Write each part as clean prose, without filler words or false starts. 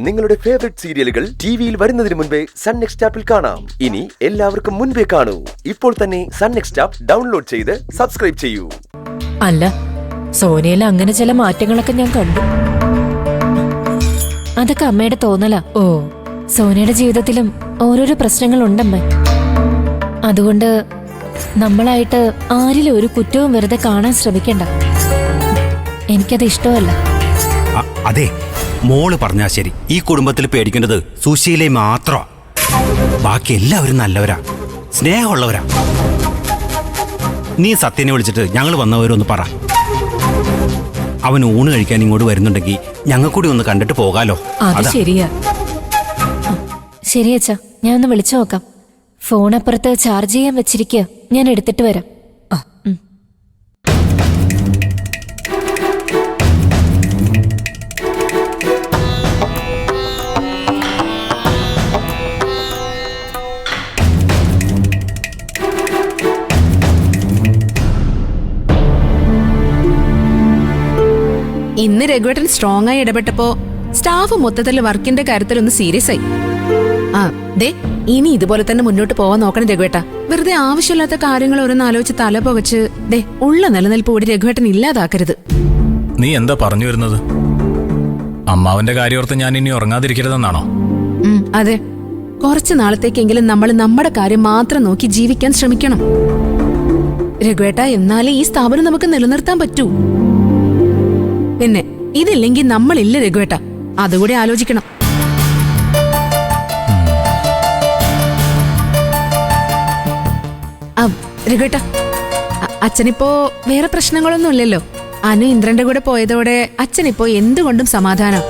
നിങ്ങളുടെ ഫേവറേറ്റ് സീരിയലുകൾ ടിവിയിൽ വരുന്നതിന് മുൻപേ സൺ നെക്സ്റ്റ് ആപ്പിൽ കാണാം. ഇനി എല്ലാവർക്കും മുൻപേ കാണൂ. ഇപ്പോൾ തന്നെ സൺ നെക്സ്റ്റ് ആപ്പ് ഡൗൺലോഡ് ചെയ്ത് സബ്സ്ക്രൈബ് ചെയ്യൂ. അല്ല, സോനയിൽ അങ്ങനെ ചില മാറ്റങ്ങളൊക്കെ ഞാൻ കണ്ടു. അതൊക്കെ അമ്മയുടെ തോന്നലാ. ഓ, സോനയുടെ ജീവിതത്തിലും ഓരോരോ പ്രശ്നങ്ങൾ ഉണ്ടമ്മ. അതുകൊണ്ട് നമ്മളായിട്ട് ആരിലും ഒരു കുറ്റവും വെറുതെ കാണാൻ ശ്രമിക്കണ്ട. എനിക്കത് ഇഷ്ടമല്ല. അതെ, മോള് പറഞ്ഞാ ശരി. ഈ കുടുംബത്തിൽ പേടിക്കേണ്ടത് സുശീലയെ മാത്രമാ. ബാക്കി എല്ലാവരും നല്ലവരാ, സ്നേഹമുള്ളവരാ. നീ സത്യനെ വിളിച്ചിട്ട് ഞങ്ങൾ വന്നവരൊന്ന് പറ. അവൻ ഊണ് കഴിക്കാൻ ഇങ്ങോട്ട് വരുന്നുണ്ടെങ്കിൽ ഞങ്ങൾക്കൂടി ഒന്ന് കണ്ടിട്ട് പോകാലോ. അത് ശരിയാ. ശരി അച്ഛാ, ഞാൻ ഒന്ന് വിളിച്ചു നോക്കാം. ഫോൺ അപ്പുറത്ത് ചാർജ് ചെയ്യാൻ വെച്ചിരിക്കുക. ഞാൻ എടുത്തിട്ട് വരാം. ഇന്ന് രഘുവേട്ടൻ സ്ട്രോങ് ആയി ഇടപെട്ടപ്പോ സ്റ്റാഫ് മൊത്തത്തിൽ വർക്കിന്റെ കാര്യത്തിൽ ഒന്ന് സീരിയസ് ആയി. ഇനി ഇതുപോലെ തന്നെ മുന്നോട്ട് പോവാൻ നോക്കണം രഘുവേട്ട. വെറുതെ ആവശ്യമില്ലാത്ത കാര്യങ്ങൾ ഓരോന്ന് ആലോചിച്ച് തല പുകച്ച് ഉള്ള നിലനിൽപ്പ് കൂടി രഘുവേട്ടൻ ഇല്ലാതാക്കരുത്. നീ എന്താ പറഞ്ഞു വരുന്നത്? അമ്മാവന്റെ കാര്യോർത്ത് ഞാൻ ഇനി ഉറങ്ങാതിരിക്കരുതെന്നാണോ? അതെ, കുറച്ചു നാളത്തേക്കെങ്കിലും നമ്മൾ നമ്മുടെ കാര്യം മാത്രം നോക്കി ജീവിക്കാൻ ശ്രമിക്കണം രഘുവേട്ട. എന്നാലേ ഈ സ്ഥാപനം നമുക്ക് നിലനിർത്താൻ പറ്റൂ. പിന്നെ ഇതില്ലെങ്കിൽ നമ്മളില്ല രഘുവേട്ട, അതുകൂടി ആലോചിക്കണം. രഘുവേട്ട, അച്ഛനിപ്പോ വേറെ പ്രശ്നങ്ങളൊന്നും ഇല്ലല്ലോ. അനു ഇന്ദ്രന്റെ കൂടെ പോയതോടെ അച്ഛനിപ്പോ എന്തുകൊണ്ടും സമാധാനം.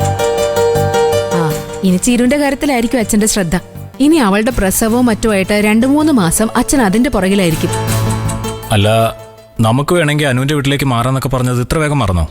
ഇനി ചീരുവിന്റെ കാര്യത്തിലായിരിക്കും അച്ഛന്റെ ശ്രദ്ധ. ഇനി അവളുടെ പ്രസവവും മറ്റുമായിട്ട് 2-3 മാസം അച്ഛൻ അതിന്റെ പുറകിലായിരിക്കും. അല്ല, നമുക്ക് വേണമെങ്കിൽ അനുവിന്റെ വീട്ടിലേക്ക് മാറാന്നൊക്കെ പറഞ്ഞത് ഇത്ര വേഗം മറന്നോ?